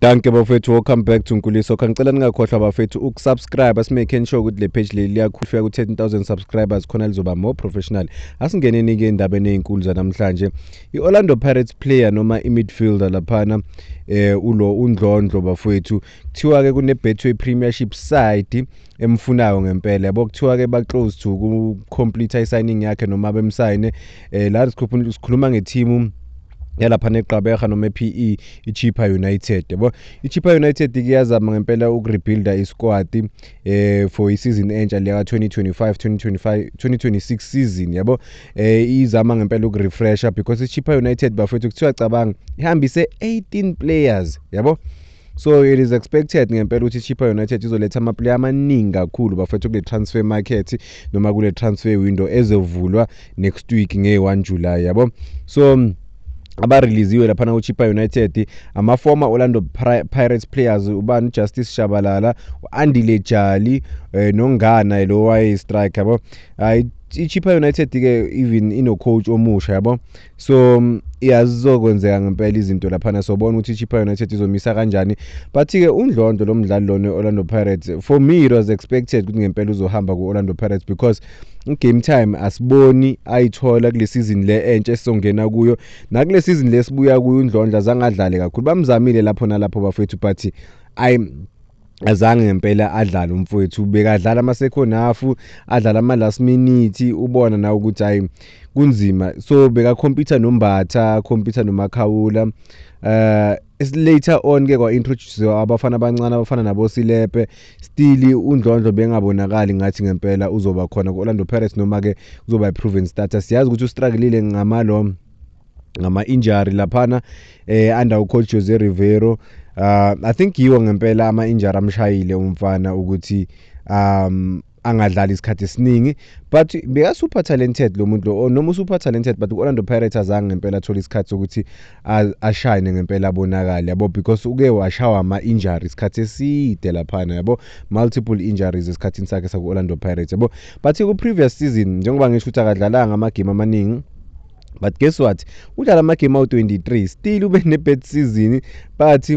Danke bafethu, welcome back to Nkuliso. Ngicela ningakhohlwa bafethu ukusubscribe, asimakeni sure ukuthi le page le liyakhufika ku 10,000 subscribers khona lizoba more professional. Asingeneni ke endabeni ezinkulu zanamhlanje. IOrlando Pirates player noma imidfielder laphana ulo uNdlondlo bafethu. Kuthiwa ke kune Betway Premiership side emfunayo ngempela. Yabo kuthiwa ke ba close to ku complete i-signing yakhe noma bemsayine. La sikhuluma ngeteam yalapha neGqaberha noma ePE iChippa United yabo iChippa United iyazama ngempela ukurebuilda isquad for isizini entsha leya 2026 season yabo izama ngempela ukurefresha because iChippa United bafethu kuthiwa cabanga ihambise 18 players yabo. So it is expected ngempela ukuthi iChippa United izoletha ama-player amaningi kakhulu bafethu kule transfer market noma kule transfer window ezovulwa next week nge-1 July yabo. So abareleasiwe lapha ku Chippa United ama-former Orlando Pirates players ubani Justice Shabalala, uAndile Jali noNgana lo waye-striker yabo. iChippa United ke even ino-coach omusha yabo. So iyazokwenzeka ngempela izinto laphana sobona ukuthi iChippa United izomisa kanjani. But ke uNdlondlo lo mdlali lo neOrlando Pirates, for me it was expected ukuthi ngempela uzohamba kuOrlando Pirates because game time asiboni ayithola kule season le entsha esizongena kuyo nakule season lesibuya kuyo uNdlondlo azangadlale kakhulu. Bamzamile lapho nalapho bafethu but azange ngempela adlala umfowethu, bekadlala ama-second half, adlala ama-last minute, ubona na ukuthi hayi kunzima. So beka-compete noMbatha, compete noMakhawula. Later on ke kwa-introduce abafana abancane abafana nabo Silepe. Still uNdlondlo bengabonakali ngathi ngempela uzoba khona ku-Orlando Pirates noma ke uzoba i-proven starter. Siyazi ukuthi ustrugglile ngama-injury laphana under ucoach Jose Rivero. I think yiwo ngempela ama-injury amshayile umfana ukuthi angadlali isikhathi esiningi, but beka super talented lo muntu lo, noma super talented but uOrlando Pirates azange ngempela athola isikhathi sokuthi ashine ngempela abonakala yabo because uke washawa ama-injury isikhathi eside laphana yabo, multiple injuries esikhathini sakhe saku-Orlando Pirates yabo. But ku previous season njengoba ngisho ukuthi akadlalanga ama-game amaningi, but guess what, udlala ama-game awu-23 still ube ne-bad season but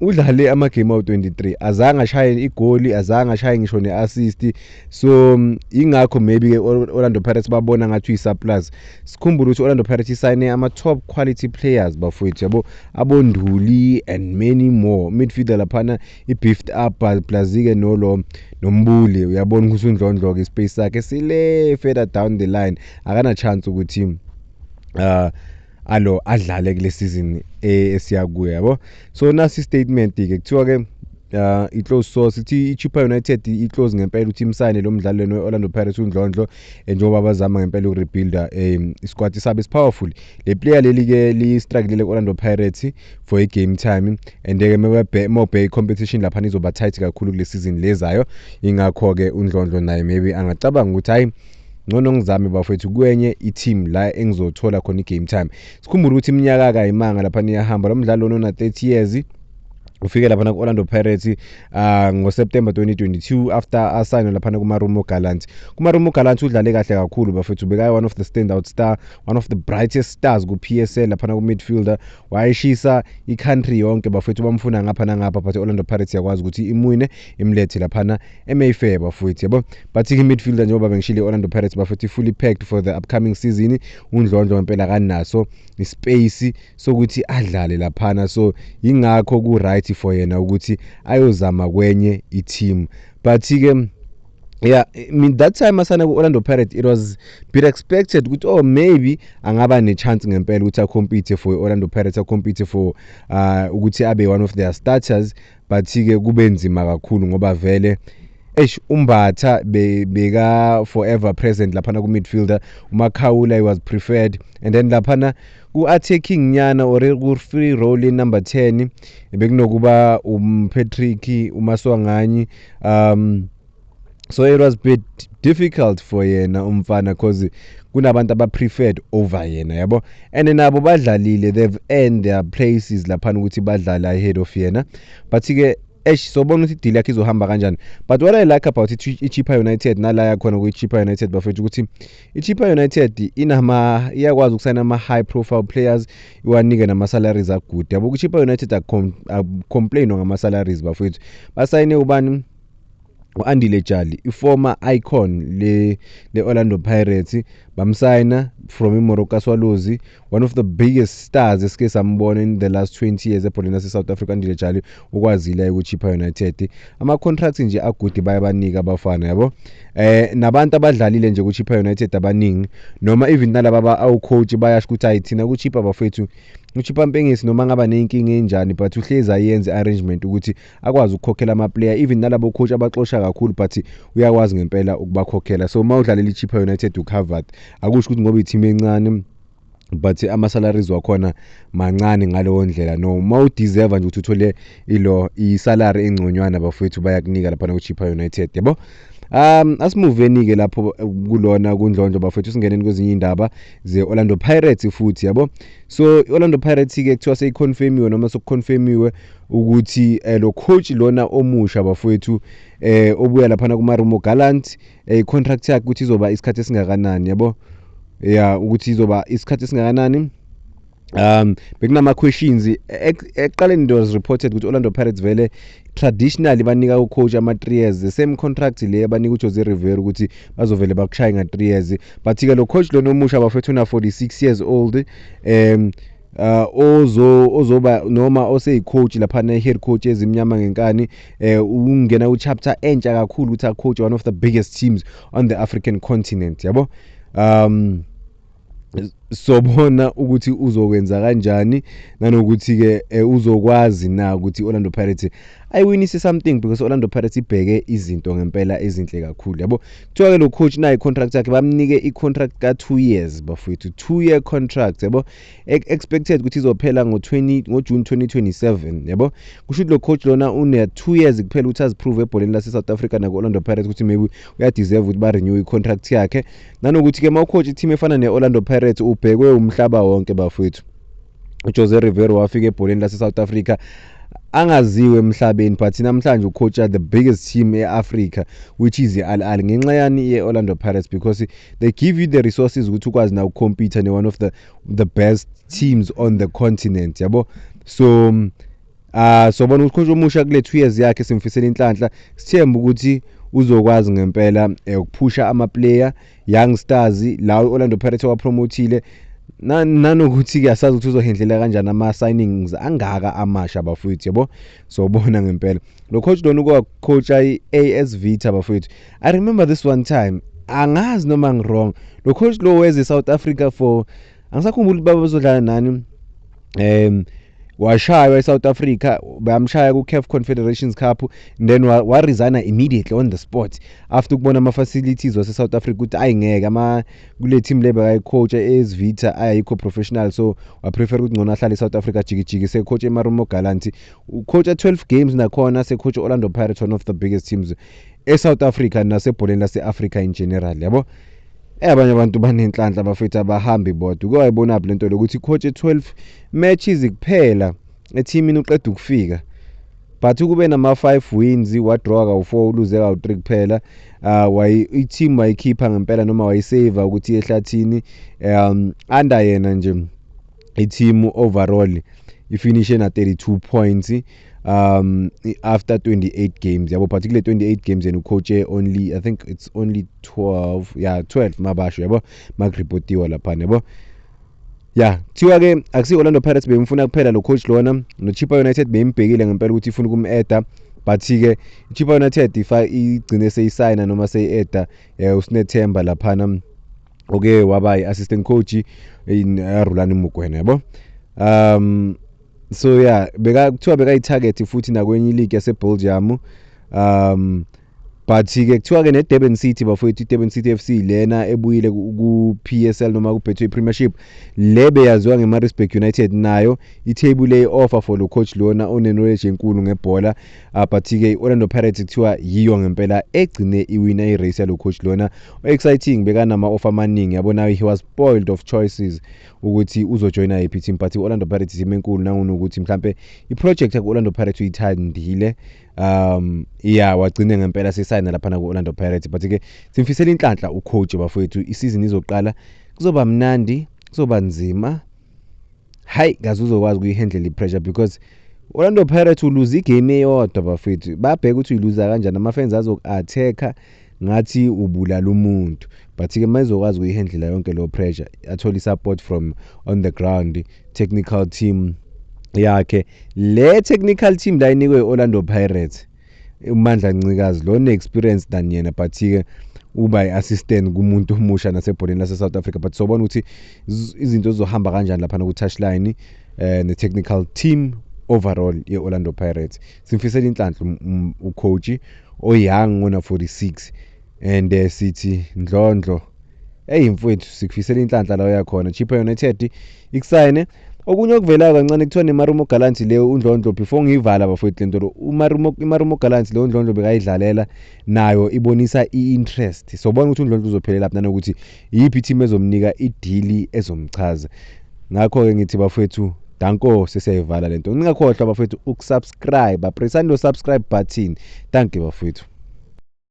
udlale ama-game awu-23 azange ashaye igoli, azange ashaye ngisho ne-assist. So ingakho maybe ke Orlando Pirates babona ngathi uyi-surplus. Sikhumbule ukuthi Orlando Pirates isayine ama-top quality players bafowethu yabo, abonduli and many more. Midfielder laphana i-beefed up plus ke noMbuli, uyabona ukuthi uNdlondlo ke space sakhe sile further down the line, akana chance ukuthi adlale kule season esiya kuyo yabo. So nasi statement ke kuthiwa ke i-close source ithi iChippa United i-close ngempela ukuthi imsayine lo mdlali weOrlando Pirates uNdlondlo njengoba bazama ngempela ukurebuilda isquad sabe powerful. Le player leli ke li-struggle kuOrlando Pirates for i-game time and ke mobay competition lapha izoba tight kakhulu kule season lezayo. Ingakho ke uNdlondlo naye maybe angacabanga ukuthi hayi ngcono ngizame bafethu kwenye i-team la engizothola khona i-game time. Sikhumbule ukuthi iminyaka akayimanga lapha niyahamba, lo mdlalo ona 30 years ufike lapha ku-Orlando Pirates ngoSeptember 2022 after asayinwe lapha kuMarumo Gallants. kuMarumo Gallants udlale kahle kakhulu bafethu, beka one of the standout star, one of the brightest stars ku-PSL lapha ku-midfielder, wayeshisa i-country yonke bafethu, bamfuna ngapha nangapha but Orlando Pirates yakwazi ukuthi imwine imlethe lapha eMayfair bafethu yabo. But i-midfielder njengoba bengishilo Orlando Pirates bafethu fully packed for the upcoming season. uNdlondlo ngempela kanaso ispace sokuthi adlale laphana, so ingakho ku-right for yena ukuthi ayozama kwenye i-team. But ke yeah, that time asana ku-Orlando Pirates it was bit expected ukuthi maybe angaba ne-chance ngempela ukuthi acompete for Orlando Pirates, acompete for ukuthi abe one of their starters. But ke kube nzima kakhulu ngoba vele uMbatha beka forever present lapha ku-midfielder, uMakhawula was preferred, and then lapha ku-attacking nyana or ku-free role in number 10 bekunokuba Patrick uMaswanganyi. So it was a bit difficult for yena umfana because kunabantu aba-preferred over yena yabo, and nabo badlalile, they've earned their places lapha ukuthi badlala ahead of yena. But ke sobona ukuthi deal yakhe izohamba kanjani. But what I like about iChippa United nala yakhona kwiChippa United bafethu ukuthi iChippa United iyakwazi ukusayina ama high profile players iwanike nama salaries agood. Yabo kuChippa United complain ngama salaries bafethu. Basayine ubani u-Andile Jali, i-former icon le Orlando Pirates, bamsayina from iMoroka Swallows, one of the biggest stars esike sambona in the last 20 years ebholeni lase-South Africa. Andile Jali ukwazile ukuChippa United ama-contracts nje agood bayabanika abafana yabo. Nabantu abadlalile nje kuChippa United abaningi, noma even nalaba awu-coach bayasho ukuthi hayi thina kuChippa bafethu uChippa Mpengisi noma ngaba nenkinga enjani but uhlezi ayenze arrangement ukuthi akwazi ukukhokhela ama-player, even nalabo coach abaxosha kakhulu but uyakwazi ngempela ukubakhokhela. So mawudlalela iChippa United ucovered, akusho ukuthi ngoba i-team encane but ama-salaries wakhona mancane ngaleyo ndlela. No, mawudeserve nje ukuthi uthole i-salary engconywana bafethu bayakunika lapha kuChippa United yabo. Asimuveni ke lapho kulona kundlondlo bafethu singeneni kwezinye indaba ze-Orlando Pirates futhi yabo. So i-Orlando Pirates ke kuthiwa seyiconfirmiwe noma sokuconfirmiwe ukuthi lo coach lona omusha bafethu obuya lapha kuMarumo Gallant i-contract yakhe ukuthi izoba isikhathi esingakanani yabo. Yeah, ukuthi izoba isikhathi esingakanani. Bekunama questions eqaleni it was reported ukuthi Orlando Pirates vele traditionally banika ucoach ama 3 years, the same contract le banika uJose Rivera ukuthi bazovele bakushaya nga 3 years. But ke lo coach lo nomusha bafethu na 46 years old ozoba noma oseyicoach lapha na head coach ezimnyama ngenkani ungena uchapter entsha kakhulu ukuthi coach one of the biggest teams on the African continent yabo. Sobona ukuthi uzokwenza kanjani nanokuthi ke uzokwazi na ukuthi Orlando Pirates ayiwinise something, because Orlando Pirates ibheke izinto ngempela ezinhle kakhulu yabo. Kuthiwa ke lo coach na i-contract yakhe bamnike i-contract ka 2 years bafethu, 2-year contract yabo, expected ukuthi izophela ngo-June 2027 yabo. Kusho ukuthi lo coach lona une 2 years kuphela ukuthi aziprove ebholeni lase-South Africa na Orlando Pirates ukuthi maybe uyadeserve ukuthi ba-renew i-contract yakhe, nanokuthi ke ma-coach i-team efana ne-Orlando Pirates ubhekwe umhlaba wonke bafethu. uJose Rivera wafika ebholeni lase-South Africa angaziwe emhlabeni, but namhlanje ucoacha the biggest team eAfrica which is iAl Ahly ngenxa yani yeOrlando Pirates, because they give you the resources ukuthi ukwazi na ukucompete ne one of the best teams on the continent yabo. So sobona ucoach omusha kule 2 years yakhe simfisela inhlanhla, sithemba ukuthi uzokwazi ngempela ukuphusha ama player young stars la Orlando Pirates wapromotile, nanokuthi ke asazi ukuthi uzohendlela kanjani ama signings angaka amasha bafethu yabo. So bona ngempela lo coach lona uko coach iAS Vita bafethu. I remember this one time, angazi noma ngwrong, lo coach lo weze South Africa for angisakhumbula babazodlala nani, washaya eSouth Africa, bayamshaya ku-CAF Confederations Cup, and then wa-resigna immediately on the spot after ukubona ama-facilities wase-South Africa ukuthi ayingeke kule team le bakayicoach eAS Vita ayikho professional, so waprefer ukuthi ngona ahlale eSouth Africa jikijiki secoach eMarumo Gallant, ucoach 12 games nakhona secoach Orlando Pirates, one of the biggest teams eSouth Africa nasebholeni lase-Africa in general yabo. Abanye abantu banenhlanhla bafethu abahambi bodwa, kuyayibona apho lento lokuthi coach 12 matches kuphela eteamini uqeda ukufika, but kube nama 5 wins, wadraw ka 4, uluze ka 3 kuphela. I-team wayikhipha ngempela noma wayisave ukuthi ehlathini under yena nje i-team overall ifinishe na 32 points after 28 games yabo, particularly 28 games and ucoach only, I think it's only 12 mabasho yabo magripotiwa lapha yabo. Yeah, kuthiwa ke akusi Orlando Pirates bemfuna kuphela lo coach lona, no Chippa United bembhekile ngempela ukuthi ifuna ukum-eda, but ke Chippa United igcine seyisigna noma seyi-eda uSinethemba lapha oke waba i-assistant coach in Rulani Mokwena yabo. So yeah, kuthiwa beka i-target futhi nakwenye league yase-Belgium, but-ke kuthiwa-ke ne-Durban City bafowethu, i-Durban City FC lena ebuyile ku-PSL noma ku-Betway Premiership, le beyaziwa nge-Maritzburg United, nayo ithebule i-offer for lo coach lona one-knowledge enkulu ngebhola. But-ke i-Orlando Pirates kuthiwa yiyo ngempela egcine iwina i-race yalo coach lona exciting, bekanama-offer amaningi yabona. He was spoiled of choices ukuthi uzojoyina yiphi team, but i-Orlando Pirates team enkulu nangokuthi mhlambe i-project yakwa-Orlando Pirates uyithandile. Wagcine ngempela sesayina laphana ku-Orlando Pirates. But-ke simfisela inhlanhla ucoach bafowethu, isizini izoqala kuzoba mnandi, kuzoba nzima. Hayi, kaze uzokwazi ukuyihandle i-pressure because Orlando Pirates uluza igame eyodwa bafethu, babheka ukuthi uyiluza kanjani, ama-fans azoku-attack-a ngathi ubulala umuntu. But-ke mayizokwazi ukuyihandlela yonke lo pressure, athola i-support from on the ground, technical team yakhe. Le technical team la inikwe Orlando Pirates, uMandla Ncikazi lo ne-experience than yena, but-ke uba i-assistant kumuntu omusha nasebholeni lase-South Africa. But sobona ukuthi izinto zizohamba kanjani laphana ku-touchline ne-technical team overall ye-Orlando Pirates. Simfisela inhlanhla ucoach oyoung ona 46 and sithi ndlondlo. Mfowethu sikufisela inhlanhla la uyakhona. Chippa United ikusayine. Okunye okuvelayo kancane kuthiwa neMarumo Gallants le uNdlondlo, before ngiyivala bafowethu lento, iMarumo Gallants le uNdlondlo bekayidlalela nayo ibonisa i-interest. Sobona ukuthi uNdlondlo uzophelela lapha nanokuthi yiphi team ezomnika i-deal ezomchaza. Ngakho-ke ngithi bafowethu danko, sesiyayivala lento. Ningakhohlwa bafowethu ukusubscribe, pressani lo subscribe button. Thank you bafowethu.